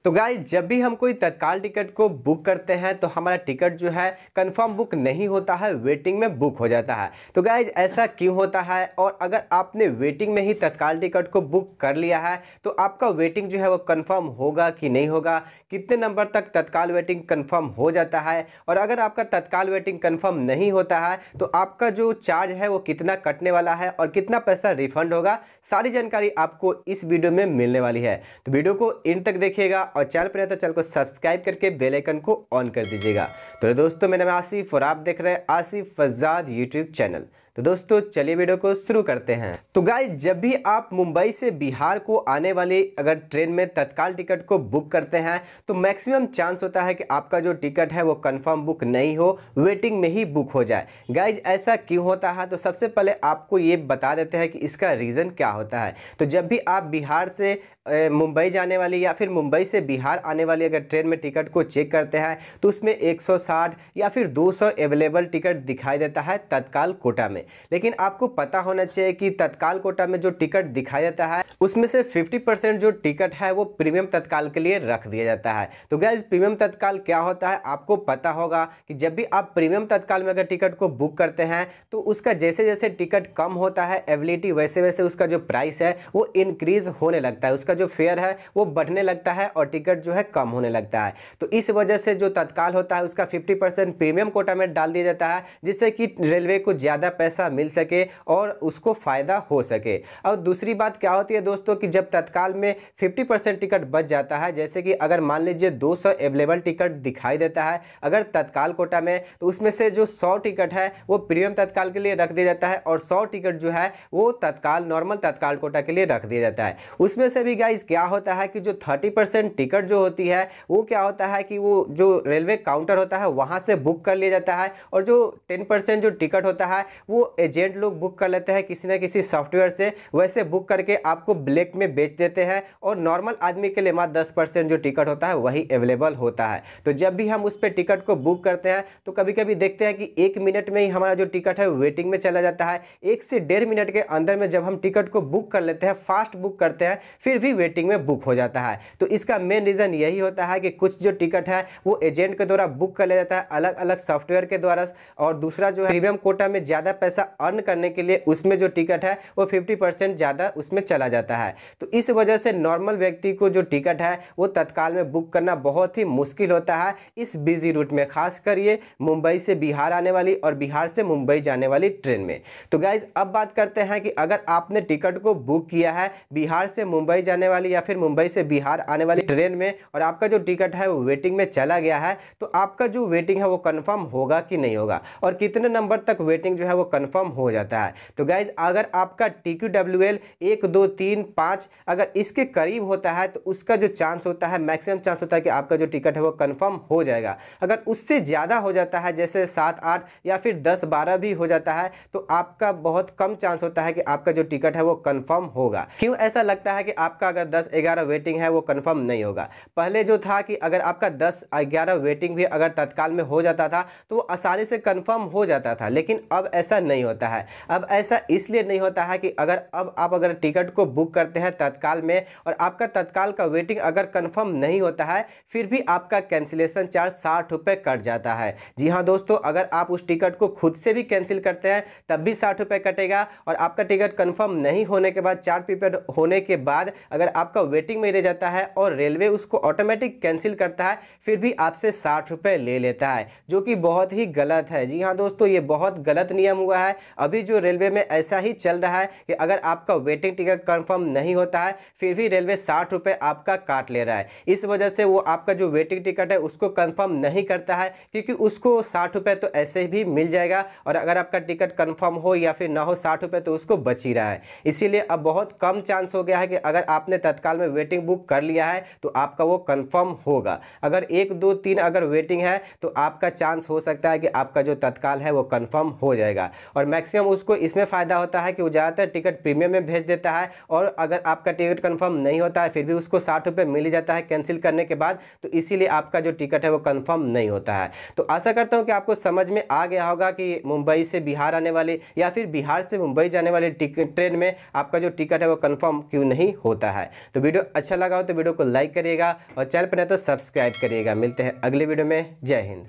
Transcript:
तो गाइस जब भी हम कोई तत्काल टिकट को बुक करते हैं तो हमारा टिकट जो है कंफर्म बुक नहीं होता है, वेटिंग में बुक हो जाता है। तो गाइस ऐसा क्यों होता है, और अगर आपने वेटिंग में ही तत्काल टिकट को बुक कर लिया है तो आपका वेटिंग जो है वो कंफर्म होगा कि नहीं होगा, कितने नंबर तक तत्काल वेटिंग कंफर्म हो जाता है, और अगर आपका तत्काल वेटिंग कंफर्म नहीं होता है तो आपका जो चार्ज है वो कितना कटने वाला है और कितना पैसा रिफंड होगा, सारी जानकारी आपको इस वीडियो में मिलने वाली है। तो वीडियो को इन तक देखिएगा और चैनल पर है तो चैनल को सब्सक्राइब करके बेल आइकन को ऑन कर दीजिएगा। तो दोस्तों मेरा नाम आसिफ और आप देख रहे हैं आसिफ फजाद यूट्यूब चैनल। तो दोस्तों चलिए वीडियो को शुरू करते हैं। तो गाइस जब भी आप मुंबई से बिहार को आने वाली अगर ट्रेन में तत्काल टिकट को बुक करते हैं तो मैक्सिमम चांस होता है कि आपका जो टिकट है वो कंफर्म बुक नहीं हो, वेटिंग में ही बुक हो जाए। गाइस ऐसा क्यों होता है, तो सबसे पहले आपको ये बता देते हैं कि इसका रीज़न क्या होता है। तो जब भी आप बिहार से मुंबई जाने वाली या फिर मुंबई से बिहार आने वाली अगर ट्रेन में टिकट को चेक करते हैं तो उसमें 160 या फिर 200 अवेलेबल टिकट दिखाई देता है तत्काल कोटा में। लेकिन आपको पता होना चाहिए कि तत्काल कोटा में जो टिकट दिखाया जाता है उसमें से 50% जो टिकट है वो प्रीमियम तत्काल के लिए रख दिया जाता है। तो गाइस प्रीमियम तत्काल क्या होता है आपको पता होगा कि जब भी आप प्रीमियम तत्काल में अगर टिकट को बुक करते हैं तो उसका जैसे जैसे टिकट कम होता है एबिलिटी, वैसे वैसे उसका जो प्राइस है वो इंक्रीज होने लगता है, उसका जो फेयर है वो बढ़ने लगता है और टिकट जो है कम होने लगता है। तो इस वजह से जो तत्काल होता है उसका 50% प्रीमियम कोटा में डाल दिया जाता है जिससे कि रेलवे को ज़्यादा पैसा मिल सके और उसको फ़ायदा हो सके। और दूसरी बात क्या होती है दोस्तों कि जब तत्काल में 50% टिकट बच जाता है, जैसे कि अगर मान लीजिए 200 अवेलेबल टिकट दिखाई देता है अगर तत्काल कोटा में, तो उसमें से जो 100 टिकट है वो प्रीमियम तत्काल के लिए रख दिया जाता है और 100 टिकट जो है वो तत्काल नॉर्मल तत्काल कोटा के लिए रख दिया जाता है। उसमें से भी गाइस क्या होता है कि जो 30% टिकट जो होती है वो क्या होता है कि वो जो रेलवे काउंटर होता है वहाँ से बुक कर लिया जाता है, और जो 10% जो टिकट होता है वो एजेंट लोग बुक कर लेते हैं किसी न किसी सॉफ्टवेयर से, वैसे बुक करके आपको ब्लैक में बेच देते हैं और नॉर्मल आदमी के लिए मात्र 10% जो टिकट होता है वही अवेलेबल होता है। तो जब भी हम उस पर टिकट को बुक करते हैं तो कभी कभी देखते हैं कि 1 मिनट में ही हमारा जो टिकट है वेटिंग में चला जाता है। 1 से 1.5 मिनट के अंदर में जब हम टिकट को बुक कर लेते हैं, फास्ट बुक करते हैं, फिर भी वेटिंग में बुक हो जाता है। तो इसका मेन रीज़न यही होता है कि कुछ जो टिकट है वो एजेंट के द्वारा बुक कर लिया जाता है अलग अलग सॉफ्टवेयर के द्वारा, और दूसरा जो है प्रीमियम कोटा में ज़्यादा पैसा अर्न करने के लिए उसमें जो टिकट है वो 50% ज़्यादा उसमें चला जाता है। तो इस वजह से नॉर्मल व्यक्ति को जो टिकट है वो तत्काल में बुक करना बहुत ही मुश्किल होता है इस बिजी रूट में, खासकर ये मुंबई से बिहार आने वाली और बिहार से मुंबई जाने वाली ट्रेन में। तो गाइज अब बात करते हैं कि अगर आपने टिकट को बुक किया है बिहार से मुंबई जाने वाली या फिर मुंबई से बिहार आने वाली ट्रेन में और आपका जो टिकट है वो वेटिंग में चला गया है, तो आपका जो वेटिंग है वो कंफर्म होगा कि नहीं होगा और कितने नंबर तक वेटिंग जो है वो कंफर्म हो जाता है। तो गाइज अगर आपका TQWL 1 2 3 5 अगर इसके करीब होता है तो उसका जो चांस होता है, मैक्सिमम चांस होता है कि आपका जो टिकट है वो कंफर्म हो जाएगा। अगर उससे ज़्यादा हो जाता है जैसे 7 8 या फिर 10 12 भी हो जाता है तो आपका बहुत कम चांस होता है कि आपका जो टिकट है वो कंफर्म होगा। क्यों ऐसा लगता है कि आपका अगर 10 11 वेटिंग है वो कंफर्म नहीं होगा? पहले जो था कि अगर आपका 10 11 वेटिंग भी अगर तत्काल में हो जाता था तो वो आसानी से कंफर्म हो जाता था, लेकिन अब ऐसा नहीं होता है। अब ऐसा इसलिए नहीं होता है कि अगर अब आप अगर टिकट को बुक करते हैं तत्काल में और आपका तत्काल का वेटिंग अगर कंफर्म नहीं होता है फिर भी आपका कैंसिलेशन चार्ज 60 रुपये कट जाता है। जी हाँ दोस्तों, अगर आप उस टिकट को खुद से भी कैंसिल करते हैं तब भी 60 रुपये कटेगा, और आपका टिकट कंफर्म नहीं होने के बाद 4 पीरियड होने के बाद अगर आपका वेटिंग में रह जाता है और रेलवे उसको ऑटोमेटिक कैंसिल करता है फिर भी आपसे 60 रुपये ले लेता है, जो कि बहुत ही गलत है। जी हाँ दोस्तों, ये बहुत गलत नियम हुआ है। अभी जो रेलवे में ऐसा ही चल रहा है कि अगर आपका वेटिंग टिकट कंफर्म नहीं होता है फिर भी रेलवे 60 रुपये आपका काट ले रहा है। इस वजह से वो आपका जो वेटिंग टिकट है उसको कंफर्म नहीं करता है, क्योंकि उसको 60 रुपये तो ऐसे भी मिल जाएगा, और अगर आपका टिकट कंफर्म हो या फिर ना हो 60 रुपये तो उसको बच ही रहा है। इसीलिए अब बहुत कम चांस हो गया है कि अगर आपने तत्काल में वेटिंग बुक कर लिया है तो आपका वो कंफर्म होगा। अगर 1 2 3 अगर वेटिंग है तो आपका चांस हो सकता है कि आपका जो तत्काल है वो कंफर्म हो जाएगा। और मैक्सिमम उसको इसमें फ़ायदा होता है कि वो ज़्यादातर टिकट प्रीमियम में भेज देता है, और अगर आपका टिकट कंफर्म नहीं होता है फिर भी उसको 60 रुपये मिल ही जाता है कैंसिल करने के बाद, तो इसीलिए आपका जो टिकट है वो कंफर्म नहीं होता है। तो आशा करता हूँ कि आपको समझ में आ गया होगा कि मुंबई से बिहार आने वाली या फिर बिहार से मुंबई जाने वाली ट्रेन में आपका जो टिकट है वो कंफर्म क्यों नहीं होता है। तो वीडियो अच्छा लगा हो तो वीडियो को लाइक करिएगा और चैनल पर नहीं तो सब्सक्राइब करिएगा। मिलते हैं अगले वीडियो में। जय हिंद।